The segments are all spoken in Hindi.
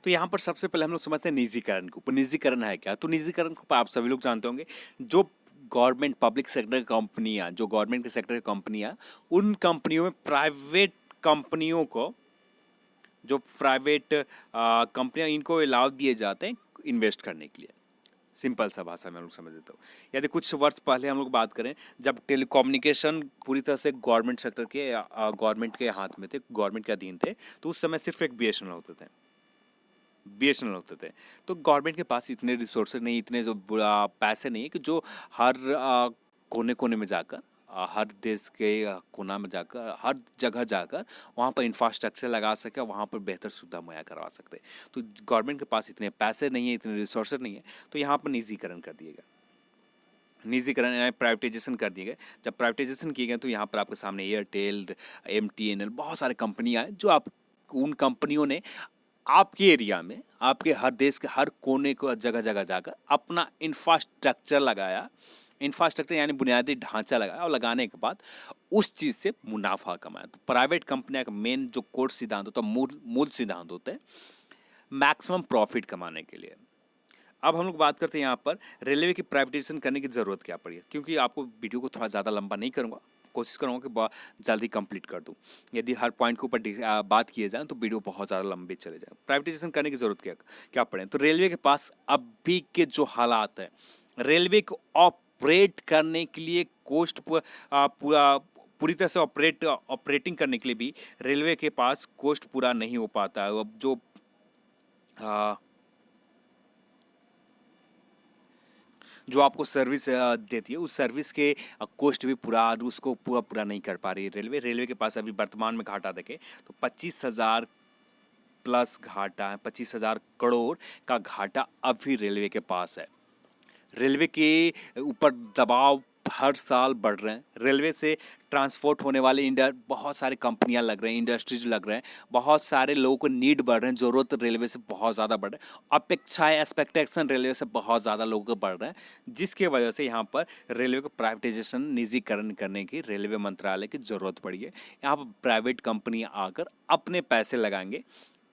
तो यहाँ पर सबसे पहले हम लोग समझते हैं निजीकरण के ऊपर। निजीकरण है क्या? तो निजीकरण को आप सभी लोग जानते होंगे, जो गवर्नमेंट पब्लिक सेक्टर की कंपनियाँ, जो गवर्नमेंट के सेक्टर की कंपनियाँ, उन कंपनियों में प्राइवेट कंपनियों को, जो प्राइवेट कंपनियाँ, इनको अलाउ दिए जाते हैं इन्वेस्ट करने के लिए। सिंपल सा भाषा में हम लोग समझ लेते हो। यदि कुछ वर्ष पहले हम लोग बात करें, जब टेलीकम्युनिकेशन पूरी तरह से गवर्नमेंट सेक्टर के, गवर्नमेंट के हाथ में थे, गवर्नमेंट के अधीन थे, तो उस समय सिर्फ एक बीएसएनएल होते थे, बीएसएनएल होते थे। तो गवर्नमेंट के पास इतने रिसोर्सेज नहीं, इतने जो पैसे नहीं है कि जो हर कोने कोने में जाकर, हर देश के कोना में जाकर, हर जगह जाकर वहाँ पर इंफ्रास्ट्रक्चर लगा सके, वहाँ पर बेहतर सुविधा मुहैया करवा सकते। तो गवर्नमेंट के पास इतने पैसे नहीं है, इतने रिसोर्सेज नहीं है, तो यहाँ पर निजीकरण कर दिए गए। निजीकरण यानी प्राइवेटाइजेशन कर दिए गए। जब प्राइवेटाइजेशन किए गए तो यहाँ पर आपके सामने एयरटेल, एमटीएनएल, बहुत सारे कंपनियाँ हैं, जो आप, उन कंपनियों ने आपके एरिया में, आपके हर देश के हर कोने को जगह जगह जाकर अपना इंफ्रास्ट्रक्चर लगाया। इंफ्रास्ट्रक्चर यानी बुनियादी ढांचा लगाया, और लगाने के बाद उस चीज़ से मुनाफा कमाया। तो प्राइवेट कंपनियां का मेन जो कोर सिद्धांत होता है, मूल सिद्धांत होते हैं मैक्सिमम प्रॉफिट कमाने के लिए। अब हम लोग बात करते हैं यहाँ पर रेलवे की प्राइवेटाइजेशन करने की ज़रूरत क्या पड़ी है। क्योंकि आपको वीडियो को थोड़ा ज़्यादा लंबा नहीं करूँगा, कोशिश करूँगा कि बहुत जल्दी कंप्लीट कर दूँ। यदि हर पॉइंट के ऊपर बात किए जाए तो वीडियो बहुत ज़्यादा लंबे चले जाए। प्राइवेटाइजेशन करने की ज़रूरत क्या पड़े? तो रेलवे के पास अभी के जो हालात है, रेलवे को ऑपरेट करने के लिए कोस्ट पूरा पूरी तरह से ऑपरेटिंग करने के लिए भी रेलवे के पास कोस्ट पूरा नहीं हो पाता है। अब जो आपको सर्विस देती है, उस सर्विस के कॉस्ट भी पूरा नहीं कर पा रही है रेलवे। रेलवे के पास अभी वर्तमान में घाटा देखें तो 25,000 प्लस घाटा है, 25,000 करोड़ का घाटा अभी रेलवे के पास है। रेलवे के ऊपर दबाव हर साल बढ़ रहे हैं। रेलवे से ट्रांसपोर्ट होने वाले बहुत सारी कंपनियां लग रहे हैं, इंडस्ट्रीज लग रहे हैं, बहुत सारे लोगों को नीड बढ़ रहे हैं, ज़रूरत रेलवे से बहुत ज़्यादा बढ़ रहा है, अपेक्षाएं, एक्सपेक्टेशन रेलवे से बहुत ज़्यादा लोगों को बढ़ रहे हैं, जिसके वजह से यहाँ पर रेलवे को प्राइवेटाइजेशन, निजीकरण करने की रेलवे मंत्रालय की ज़रूरत पड़ी है। यहाँ पर प्राइवेट कंपनियाँ आकर अपने पैसे लगाएंगे,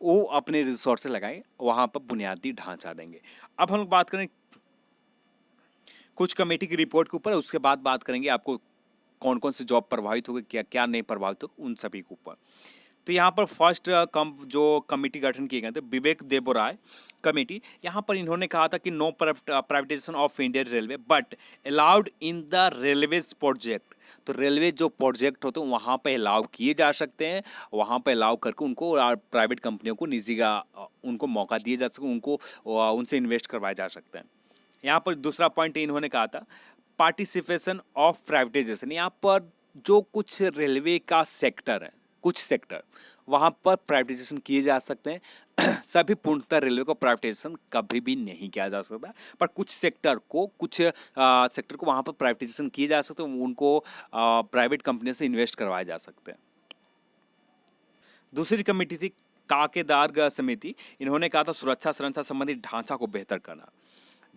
वो अपने रिसोर्स लगाएंगे, वहाँ पर बुनियादी ढांचा देंगे। अब हम लोग बात करें कुछ कमेटी की रिपोर्ट के ऊपर, उसके बाद बात करेंगे आपको कौन कौन सी जॉब प्रभावित होगी, क्या क्या नहीं प्रभावित होगी, उन सभी के ऊपर। तो यहाँ पर फर्स्ट जो कमेटी गठन किए गए थे, विवेक देबोराय कमेटी, यहाँ पर इन्होंने कहा था कि no privatization of Indian railway but allowed in the railways project. तो रेलवे जो प्रोजेक्ट होते हैं वहाँ पे अलाउ किए जा सकते हैं, वहाँ पे अलाउ करके उनको प्राइवेट कंपनियों को उनको मौका दिए जा सके, उनको उनसे इन्वेस्ट करवाए जा सकते हैं। यहाँ पर दूसरा पॉइंट इन्होंने कहा था पार्टिसिपेशन ऑफ प्राइवेटाइजेशन। यहाँ पर जो कुछ रेलवे का सेक्टर है, कुछ सेक्टर वहाँ पर प्राइवेटाइजेशन किए जा सकते हैं। सभी पूर्णतः रेलवे को प्राइवेटाइजेशन कभी भी नहीं किया जा सकता, पर कुछ सेक्टर को वहाँ पर प्राइवेटाइजेशन किए जा सकते हैं, उनको प्राइवेट कंपनी से इन्वेस्ट करवाए जा सकते हैं। दूसरी कमेटी थी काकेदार समिति, इन्होंने कहा था सुरक्षा संरचना संबंधी ढांचा को बेहतर करना,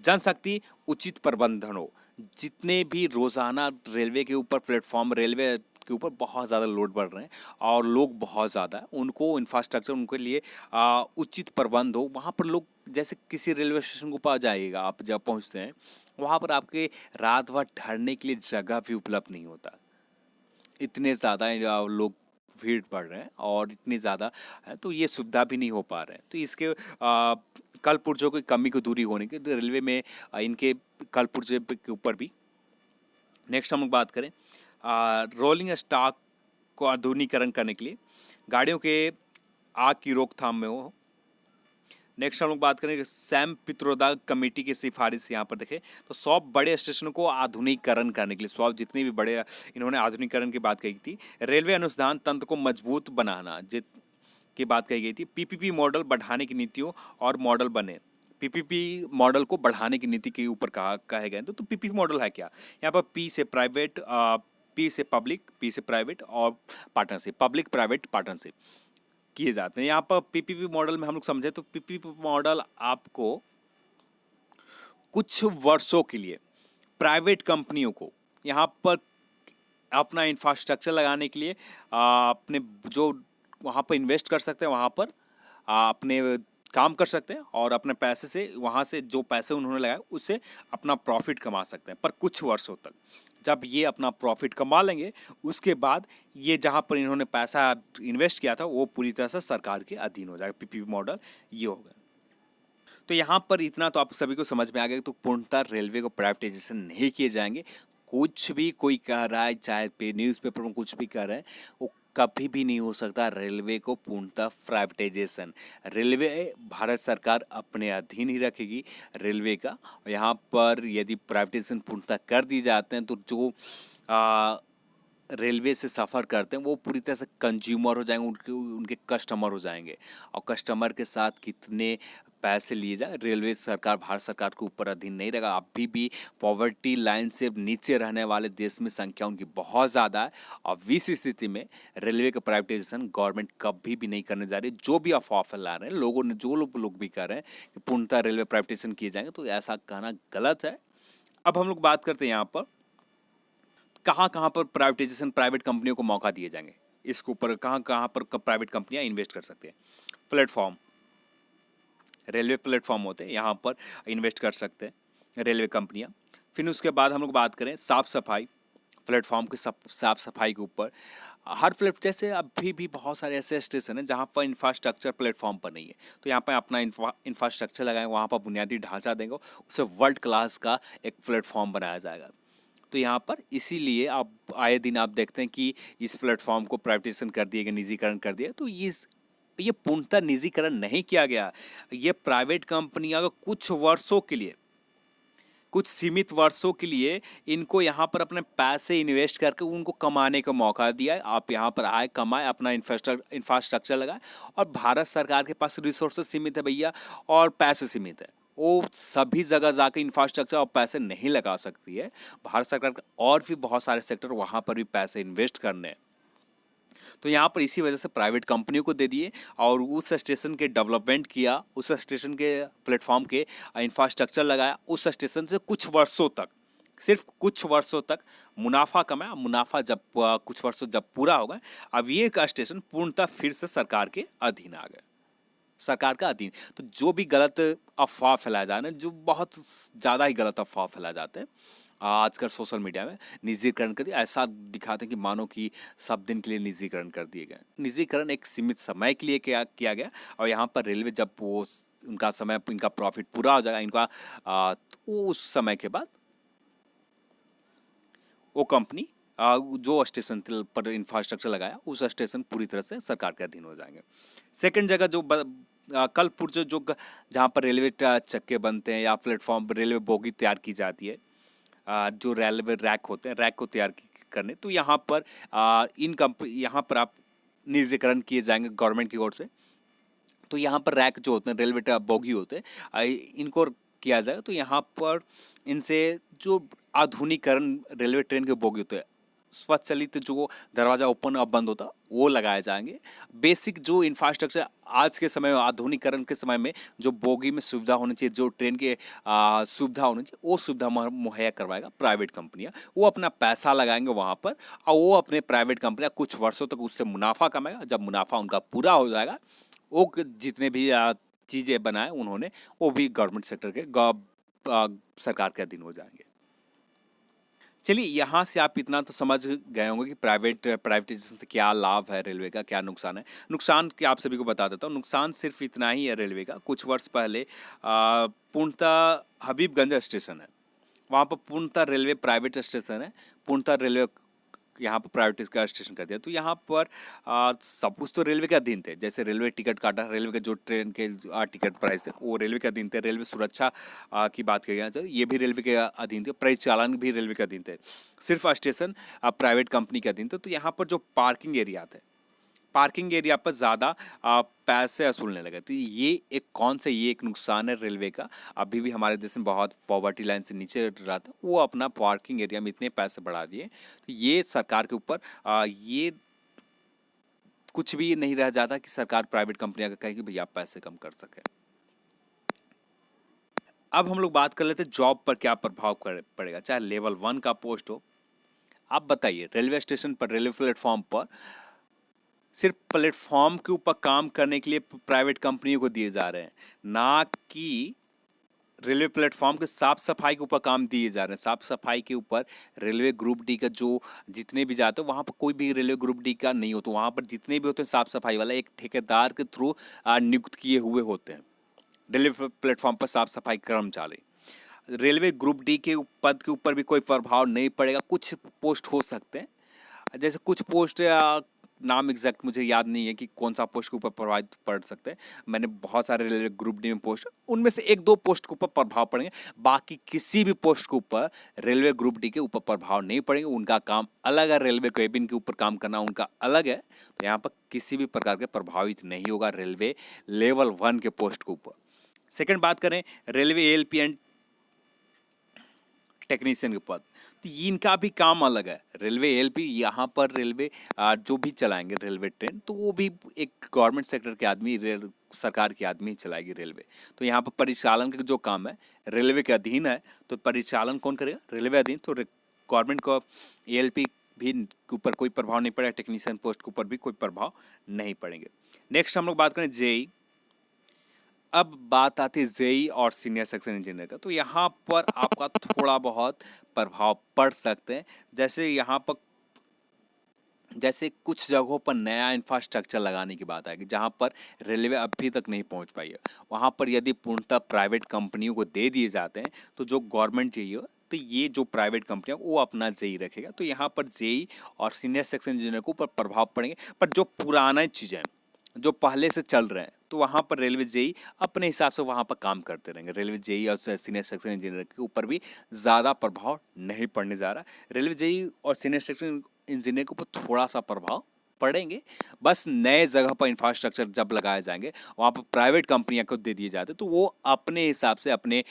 जनशक्ति उचित प्रबंधन हो। जितने भी रोजाना रेलवे के ऊपर प्लेटफॉर्म, रेलवे के ऊपर बहुत ज़्यादा लोड बढ़ रहे हैं और लोग बहुत ज़्यादा हैं, उनको इंफ्रास्ट्रक्चर, उनके लिए उचित प्रबंध हो। वहाँ पर लोग, जैसे किसी रेलवे स्टेशन के ऊपर जाइएगा, आप जब पहुँचते हैं वहाँ पर आपके रात भर ठहरने के लिए जगह भी उपलब्ध नहीं होता। इतने ज़्यादा लोग भीड़ बढ़ रहे हैं और इतनी ज़्यादा है, तो ये सुविधा भी नहीं हो पा रहे हैं। तो इसके कल पुर्जों की कमी को दूरी होने के, तो रेलवे में इनके कल पुर्जे के ऊपर भी। नेक्स्ट हम लोग बात करें रोलिंग स्टॉक को आधुनिकीकरण करने के लिए, गाड़ियों के आग की रोकथाम में हो। नेक्स्ट हम लोग बात करेंगे सैम पित्रोदा कमेटी की सिफारिश। यहाँ पर देखें तो 100 बड़े स्टेशनों को आधुनिकीकरण करने के लिए, 100 जितने भी बड़े, इन्होंने आधुनिकीकरण की बात कही थी। रेलवे अनुसंधान तंत्र को मजबूत बनाना की बात कही गई थी। पीपीपी मॉडल बढ़ाने की नीतियों और मॉडल बने। पीपीपी मॉडल को बढ़ाने की नीति के ऊपर कहे गए। तो पीपीपी मॉडल है क्या? यहाँ पर पी से प्राइवेट, पी से पब्लिक, पी से प्राइवेट और पार्टनरशिप, पब्लिक प्राइवेट पार्टनरशिप किए जाते हैं। यहाँ पर पीपीपी मॉडल में हम लोग समझे तो पीपीपी मॉडल आपको कुछ वर्षों के लिए प्राइवेट कंपनियों को यहाँ पर अपना इंफ्रास्ट्रक्चर लगाने के लिए अपने जो वहाँ पर इन्वेस्ट कर सकते हैं, वहाँ पर अपने काम कर सकते हैं और अपने पैसे से वहाँ से जो पैसे उन्होंने लगाए उससे अपना प्रॉफिट कमा सकते हैं, पर कुछ वर्षों तक। जब ये अपना प्रॉफिट कमा लेंगे उसके बाद ये जहाँ पर इन्होंने पैसा इन्वेस्ट किया था वो पूरी तरह से सरकार के अधीन हो जाएगा। पीपीपी मॉडल ये होगा। तो यहाँ पर इतना तो आप सभी को समझ में आ गया, तो पूर्णतः रेलवे को प्राइवेटाइजेशन नहीं किए जाएंगे। कुछ भी कोई कह रहा है, चाहे पे न्यूज़पेपर में कुछ भी कह रहे हैं, वो कभी भी नहीं हो सकता रेलवे को पूर्णतः प्राइवेटाइजेशन। रेलवे भारत सरकार अपने अधीन ही रखेगी रेलवे का। यहाँ पर यदि प्राइवेटाइजेशन पूर्णतः कर दी जाते हैं तो जो रेलवे से सफ़र करते हैं वो पूरी तरह से कंज्यूमर हो जाएंगे, उनके कस्टमर हो जाएंगे। और कस्टमर के साथ कितने पैसे लिए जाए, रेलवे सरकार भारत सरकार के ऊपर अधीन नहीं रहेगा। अभी भी पॉवर्टी लाइन से नीचे रहने वाले देश में संख्या उनकी बहुत ज़्यादा है। और इस स्थिति में रेलवे का प्राइवेटाइजेशन गवर्नमेंट कभी भी नहीं करने जा रही। जो भी अफवाह फैला रहे हैं लोगों ने, जो लोग भी कह रहे हैं कि पूर्णतः रेलवे प्राइवेटाइजेशन किए जाएंगे, तो ऐसा कहना गलत है। अब हम लोग बात करते हैं यहाँ पर कहाँ कहाँ पर प्राइवेटाइजेशन, प्राइवेट कंपनियों को मौका दिए जाएंगे, इसके ऊपर कहाँ कहाँ पर प्राइवेट कंपनियां इन्वेस्ट कर सकते हैं। प्लेटफॉर्म, रेलवे प्लेटफॉर्म होते हैं, यहाँ पर इन्वेस्ट कर सकते हैं रेलवे कंपनियां। फिर उसके बाद हम लोग बात करें साफ़ सफाई, प्लेटफॉर्म की साफ़ सफाई के ऊपर। हर जैसे अभी भी बहुत सारे ऐसे स्टेशन हैं जहाँ पर इंफ्रास्ट्रक्चर प्लेटफॉर्म पर नहीं है, तो यहाँ पर अपना इंफ्रास्ट्रक्चर लगाएंगे, वहाँ पर बुनियादी ढांचा देंगे, उसे वर्ल्ड क्लास का एक प्लेटफॉर्म बनाया जाएगा। तो यहाँ पर इसीलिए आप आए दिन आप देखते हैं कि इस प्लेटफॉर्म को प्राइवेटाइजेशन कर दिया गया, निजीकरण कर दिया। तो ये पूर्णतः निजीकरण नहीं किया गया। ये प्राइवेट कंपनियां कुछ वर्षों के लिए, कुछ सीमित वर्षों के लिए इनको यहाँ पर अपने पैसे इन्वेस्ट करके उनको कमाने का मौका दिया है। आप यहाँ पर आए, कमाए, अपना इंफ्रास्ट्रक्चर लगाए। और भारत सरकार के पास रिसोर्सेज सीमित है भैया, और पैसे सीमित है। वो सभी जगह जाकर इंफ्रास्ट्रक्चर और पैसे नहीं लगा सकती है भारत सरकार का। और भी बहुत सारे सेक्टर वहाँ पर भी पैसे इन्वेस्ट करने हैं, तो यहाँ पर इसी वजह से प्राइवेट कंपनियों को दे दिए और उस स्टेशन के डेवलपमेंट किया, उस स्टेशन के प्लेटफॉर्म के इंफ्रास्ट्रक्चर लगाया। उस स्टेशन से कुछ वर्षों तक, सिर्फ कुछ वर्षों तक मुनाफा कमाया। मुनाफा जब कुछ वर्षों जब पूरा हो गया, अब ये स्टेशन पूर्णतः फिर से सरकार के अधीन आ गया, सरकार का अधीन। तो जो भी गलत अफवाह फैलाए जा रहे हैं, जो बहुत ज़्यादा ही गलत अफवाह फैलाए जाते हैं आजकल सोशल मीडिया में, निजीकरण कर दिया, ऐसा दिखाते हैं कि मानो कि सब दिन के लिए निजीकरण कर दिए गए। निजीकरण एक सीमित समय के लिए किया गया। और यहाँ पर रेलवे जब वो उनका समय, इनका प्रॉफिट पूरा हो जाएगा इनका, तो उस समय के बाद वो कंपनी जो स्टेशन पर इंफ्रास्ट्रक्चर लगाया उस स्टेशन पूरी तरह से सरकार के अधीन हो जाएंगे। सेकंड जगह जो कल पुर्जे जो जहाँ पर रेलवे चक्के बनते हैं या प्लेटफॉर्म रेलवे बोगी तैयार की जाती है, जो रेलवे रैक होते हैं, रैक को तैयार करने, तो यहाँ पर यहाँ पर आप निजीकरण किए जाएंगे गवर्नमेंट की ओर से। तो यहाँ पर रैक जो होते हैं, रेलवे बोगी होते हैं, इनको किया जाएगा। तो यहाँ पर इनसे जो आधुनिकरण रेलवे ट्रेन के बोगी होते हैं, स्वचालित जो दरवाज़ा ओपन और बंद होता वो लगाए जाएंगे। बेसिक जो इंफ्रास्ट्रक्चर आज के समय में, आधुनिकरण के समय में जो बोगी में सुविधा होनी चाहिए, जो ट्रेन के सुविधा होनी चाहिए, वो सुविधा मुहैया करवाएगा प्राइवेट कंपनियां। वो अपना पैसा लगाएंगे वहाँ पर और वो अपने प्राइवेट कंपनियां कुछ वर्षों तक उससे मुनाफा कमाएगा। जब मुनाफा उनका पूरा हो जाएगा, वो जितने भी चीज़ें बनाए उन्होंने, वो भी गवर्नमेंट सेक्टर के सरकार के अधीन हो जाएंगे। चलिए, यहाँ से आप इतना तो समझ गए होंगे कि प्राइवेटाइजेशन से क्या लाभ है रेलवे का, क्या नुकसान है। नुकसान क्या आप सभी को बता देता हूँ। नुकसान सिर्फ इतना ही है रेलवे का। कुछ वर्ष पहले पूर्णतः हबीबगंज स्टेशन है, वहाँ पर पूर्णतः रेलवे प्राइवेट स्टेशन है, पूर्णतः रेलवे यहाँ पर प्राइवेट का स्टेशन कर दिया। तो यहाँ पर सब कुछ तो रेलवे के अधीन थे। जैसे रेलवे टिकट काटा, रेलवे के जो ट्रेन के टिकट प्राइस थे वो रेलवे के अधीन थे। रेलवे सुरक्षा की बात की गई, ये भी रेलवे के अधीन थे। परिचालन भी रेलवे के अधीन थे। सिर्फ स्टेशन प्राइवेट कंपनी के अधीन थे। तो यहाँ पर जो पार्किंग एरिया थे, पार्किंग एरिया पर ज़्यादा पैसे वसूलने लगे। तो ये एक नुकसान है रेलवे का। अभी भी हमारे देश में बहुत पॉवर्टी लाइन से नीचे रहा था, वो अपना पार्किंग एरिया में इतने पैसे बढ़ा दिए। तो ये सरकार के ऊपर ये कुछ भी नहीं रह जाता कि सरकार प्राइवेट कंपनियां का कहे कि भैया आप पैसे कम कर सके। अब हम लोग बात कर लेते हैं जॉब पर क्या प्रभाव पड़ेगा, चाहे लेवल 1 का पोस्ट हो। आप बताइए, रेलवे स्टेशन पर, रेलवे प्लेटफॉर्म पर सिर्फ प्लेटफॉर्म के ऊपर काम करने के लिए प्राइवेट कंपनियों को दिए जा रहे हैं, ना कि रेलवे प्लेटफॉर्म के साफ सफाई के ऊपर काम दिए जा रहे हैं। साफ सफाई के ऊपर रेलवे ग्रुप डी का जो जितने भी जाते हैं वहाँ पर कोई भी रेलवे ग्रुप डी का नहीं होता। वहाँ पर जितने भी होते हैं साफ सफाई वाला एक ठेकेदार के थ्रू नियुक्त किए हुए होते हैं रेलवे प्लेटफॉर्म पर साफ सफाई कर्मचारी। रेलवे ग्रुप डी के पद के ऊपर भी कोई प्रभाव नहीं पड़ेगा। कुछ पोस्ट हो सकते हैं, जैसे कुछ पोस्ट नाम एग्जैक्ट मुझे याद नहीं है कि कौन सा पोस्ट के ऊपर प्रभाव पड़ सकते हैं। मैंने बहुत सारे रेलवे ग्रुप डी में पोस्ट, उनमें से एक दो पोस्ट के ऊपर प्रभाव पड़ेंगे, बाकी किसी भी पोस्ट के ऊपर रेलवे ग्रुप डी के ऊपर प्रभाव नहीं पड़ेंगे। उनका काम अलग है, रेलवे केबिन के ऊपर काम करना उनका अलग है। तो यहाँ पर किसी भी प्रकार के प्रभावित नहीं होगा रेलवे लेवल 1 के पोस्ट के ऊपर। सेकेंड बात करें रेलवे एएलपी एंड टेक्नीशियन के पद, तो इनका भी काम अलग है। रेलवे एएलपी यहाँ पर रेलवे जो भी चलाएंगे रेलवे ट्रेन, तो वो भी एक गवर्नमेंट सेक्टर के आदमी, सरकार के आदमी ही चलाएगी रेलवे। तो यहाँ पर परिचालन का जो काम है रेलवे के अधीन है, तो परिचालन कौन करेगा? रेलवे अधीन। तो गवर्नमेंट को एएलपी भी के ऊपर कोई प्रभाव नहीं पड़ेगा, टेक्नीशियन पोस्ट के ऊपर भी कोई प्रभाव नहीं पड़ेंगे। नेक्स्ट हम लोग बात करें जेई। अब बात आती है जेई और सीनियर सेक्शन इंजीनियर का, तो यहाँ पर आपका थोड़ा बहुत प्रभाव पड़ सकते हैं। जैसे यहाँ पर कुछ जगहों पर नया इंफ्रास्ट्रक्चर लगाने की बात आएगी जहाँ पर रेलवे अभी तक नहीं पहुँच पाई है। वहाँ पर यदि पूर्णतः प्राइवेट कंपनियों को दे दिए जाते हैं, तो जो गवर्नमेंट जेई हो, तो ये जो प्राइवेट कंपनियाँ वो अपना जेई रखेगा। तो यहाँ पर जेई और सीनियर सेक्शन इंजीनियर को ऊपर प्रभाव पड़ेंगे। पर जो पुराना चीज़ें जो पहले से चल रहे हैं, तो वहाँ पर रेलवे जेई अपने हिसाब से वहाँ पर काम करते रहेंगे। रेलवे जेई और सीनियर सेक्शन इंजीनियर के ऊपर भी ज़्यादा प्रभाव नहीं पड़ने जा रहा। रेलवे जेई और सीनियर सेक्शन इंजीनियर के ऊपर थोड़ा सा प्रभाव पड़ेंगे, बस नए जगह पर इंफ्रास्ट्रक्चर जब लगाए जाएंगे, वहाँ पर प्राइवेट कंपनियाँ को दे दिए जाते, तो वो अपने हिसाब से अपने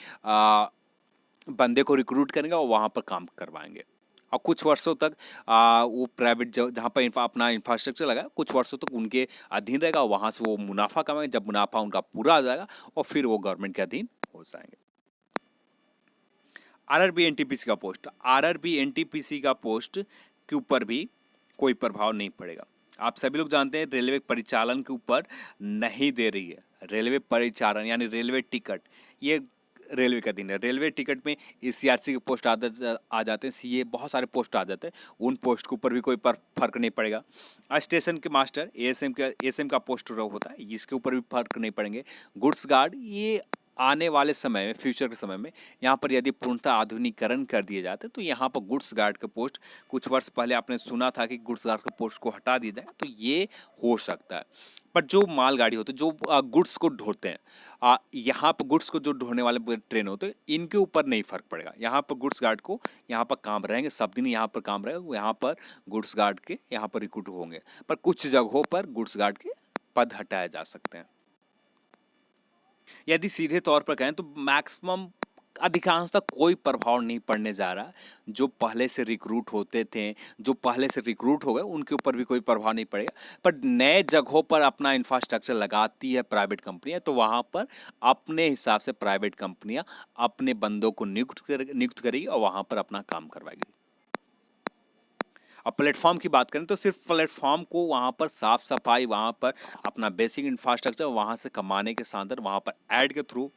बंदे को रिक्रूट करेंगे और वहाँ पर काम करवाएंगे। और कुछ वर्षों तक वो प्राइवेट जहाँ पर अपना इंफ्रास्ट्रक्चर लगा, कुछ वर्षों तक उनके अधीन रहेगा। वहाँ से वो मुनाफा कमाएंगे। जब मुनाफा उनका पूरा आ जाएगा और फिर वो गवर्नमेंट के अधीन हो जाएंगे। आरआरबी एनटीपीसी का पोस्ट, आरआरबी एनटीपीसी का पोस्ट के ऊपर भी कोई प्रभाव नहीं पड़ेगा। आप सभी लोग जानते हैं रेलवे परिचालन के ऊपर नहीं दे रही है। रेलवे परिचालन यानी रेलवे टिकट, ये रेलवे का दिन है। रेलवे टिकट में सीआरसी के पोस्ट आ जाते हैं, सीए, बहुत सारे पोस्ट आ जाते हैं। उन पोस्ट के ऊपर भी कोई फर्क नहीं पड़ेगा। स्टेशन के मास्टर, एएसएम का पोस्ट होता है, इसके ऊपर भी फर्क नहीं पड़ेंगे। गुड्स गार्ड, ये आने वाले समय में, फ्यूचर के समय में यहाँ पर यदि पूर्णतः आधुनिकीकरण कर दिए जाते, तो यहाँ पर गुड्स गार्ड के पोस्ट, कुछ वर्ष पहले आपने सुना था कि गुड्स गार्ड के पोस्ट को हटा दिया जाएगा, तो ये हो सकता है। पर जो मालगाड़ी होते हैं, जो गुड्स को ढोते हैं, यहाँ पर गुड्स को जो ढोने वाले ट्रेन होते हैं, इनके ऊपर नहीं फर्क पड़ेगा। यहाँ पर गुड्स गार्ड को यहाँ पर काम रहेंगे, सब दिन यहाँ पर काम रहेगा। यहाँ पर गुड्स गार्ड के यहाँ पर रिक्रूट होंगे, पर कुछ जगहों पर गुड्स गार्ड के पद हटाए जा सकते हैं। यदि सीधे तौर पर कहें तो मैक्सिमम अधिकांशतः कोई प्रभाव नहीं पड़ने जा रहा। जो पहले से रिक्रूट होते थे, जो पहले से रिक्रूट हो गए, उनके ऊपर भी कोई प्रभाव नहीं पड़ेगा। पर नए जगहों पर अपना इंफ्रास्ट्रक्चर लगाती है प्राइवेट कंपनियां, तो वहाँ पर अपने हिसाब से प्राइवेट कंपनियां अपने बंदों को नियुक्त करेगी और वहाँ पर अपना काम करवाएगी। अब प्लेटफॉर्म की बात करें तो सिर्फ प्लेटफॉर्म को वहाँ पर साफ सफाई, वहाँ पर अपना बेसिक इंफ्रास्ट्रक्चर वहाँ से कमाने के साथ वहाँ पर ऐड के थ्रू,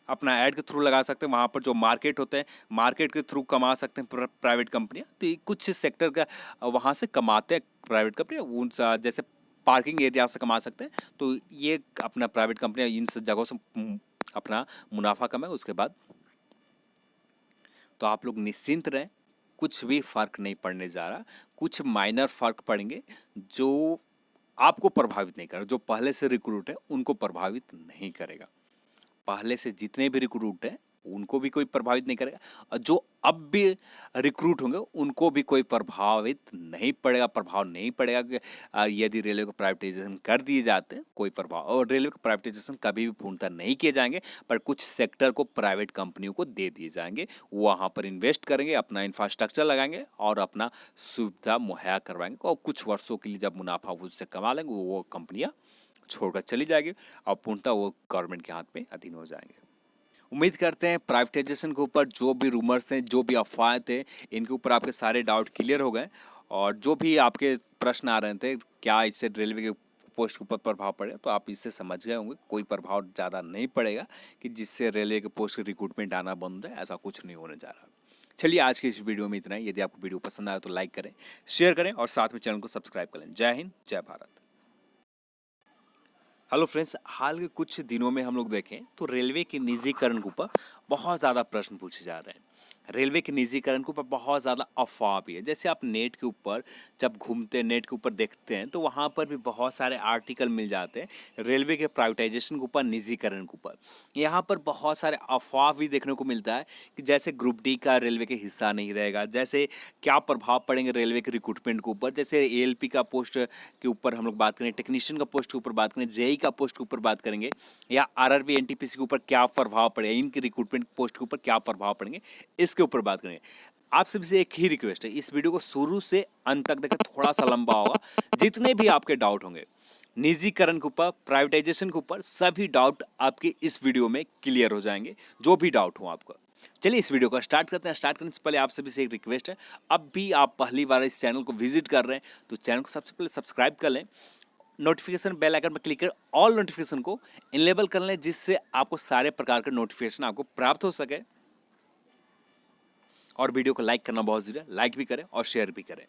अपना ऐड के थ्रू लगा सकते हैं। वहाँ पर जो मार्केट होते हैं, मार्केट के थ्रू कमा सकते हैं प्राइवेट कंपनियाँ। तो कुछ सेक्टर का वहाँ से कमाते हैं प्राइवेट कंपनियाँ, उन जैसे पार्किंग एरिया से कमा सकते हैं। तो ये अपना प्राइवेट कंपनियाँ इन जगहों से अपना मुनाफा कमाए। उसके बाद तो आप लोग निश्चिंत रहें, कुछ भी फ़र्क नहीं पड़ने जा रहा। कुछ माइनर फ़र्क पड़ेंगे जो आपको प्रभावित नहीं करेगा। जो पहले से रिक्रूट है उनको प्रभावित नहीं करेगा। पहले से जितने भी रिक्रूट हैं उनको भी कोई प्रभावित नहीं करेगा, और जो अब भी रिक्रूट होंगे उनको भी कोई प्रभावित नहीं पड़ेगा। प्रभाव नहीं पड़ेगा कि यदि रेलवे को प्राइवेटाइजेशन कर दिए जाते हैं, कोई प्रभाव। और रेलवे का प्राइवेटाइजेशन कभी भी पूर्णतः नहीं किए जाएंगे, पर कुछ सेक्टर को प्राइवेट कंपनियों को दे दिए जाएंगे। वहाँ पर इन्वेस्ट करेंगे, अपना इंफ्रास्ट्रक्चर लगाएंगे और अपना सुविधा मुहैया करवाएंगे, और कुछ वर्षों के लिए जब मुनाफा उससे कमा लेंगे, वो कंपनियाँ छोड़कर चली जाएगी और पूर्णतः वो गवर्नमेंट के हाथ में अधीन हो जाएंगे। उम्मीद करते हैं प्राइवेटाइजेशन के ऊपर जो भी रूमर्स हैं, जो भी अफवाहें थे, इनके ऊपर आपके सारे डाउट क्लियर हो गए। और जो भी आपके प्रश्न आ रहे थे क्या इससे रेलवे के पोस्ट के ऊपर प्रभाव पड़ेगा, तो आप इससे समझ गए होंगे कोई प्रभाव ज़्यादा नहीं पड़ेगा कि जिससे रेलवे के पोस्ट के रिक्रूटमेंट आना बंद है, ऐसा कुछ नहीं होने जा रहा। चलिए आज की इस वीडियो में इतना ही। यदि आपको वीडियो पसंद आया तो लाइक करें, शेयर करें और साथ में चैनल को सब्सक्राइब करें। जय हिंद, जय भारत। हेलो फ्रेंड्स, हाल के कुछ दिनों में हम लोग देखें तो रेलवे के निजीकरण के ऊपर बहुत ज़्यादा प्रश्न पूछे जा रहे हैं। रेलवे के निजीकरण के ऊपर बहुत ज़्यादा अफवाह भी है। जैसे आप नेट के ऊपर जब घूमते हैं, नेट के ऊपर देखते हैं, तो वहाँ पर भी बहुत सारे आर्टिकल मिल जाते हैं रेलवे के प्राइवेटाइजेशन के ऊपर, निजीकरण के ऊपर। यहाँ पर बहुत सारे अफवाह भी देखने को मिलता है कि जैसे ग्रुप डी का रेलवे के हिस्सा नहीं रहेगा, जैसे क्या प्रभाव पड़ेंगे रेलवे के रिक्रूटमेंट के ऊपर, जैसे एएलपी का पोस्ट के ऊपर हम लोग बात करें, टेक्नीशियन का पोस्ट के ऊपर बात करें, जेई का पोस्ट के ऊपर बात करेंगे, या आरआरबी एनटीपीसी के ऊपर क्या प्रभाव पड़ेगा, इनके रिक्रूटमेंट पोस्ट के ऊपर क्या प्रभाव पड़ेंगे, इसके ऊपर बात करेंगे। आप सभी से एक ही रिक्वेस्ट है, इस वीडियो को शुरू से अंत तक देखें, थोड़ा सा लंबा होगा। जितने भी आपके डाउट होंगे निजीकरण के ऊपर, प्राइवेटाइजेशन के ऊपर, सभी डाउट आपके इस वीडियो में क्लियर हो जाएंगे, जो भी डाउट हो आपका। चलिए इस वीडियो को स्टार्ट करते हैं। स्टार्ट करने से पहले आप सभी से एक रिक्वेस्ट है, अब भी आप पहली बार इस चैनल को विजिट कर रहे हैं तो चैनल को सबसे पहले सब्सक्राइब कर लें, नोटिफिकेशन बेल आइकन पर क्लिक कर ऑल नोटिफिकेशन को इनेबल कर लें, जिससे आपको सारे प्रकार के नोटिफिकेशन आपको प्राप्त हो सके। और वीडियो को लाइक करना बहुत जरूरी है, लाइक भी करें और शेयर भी करें।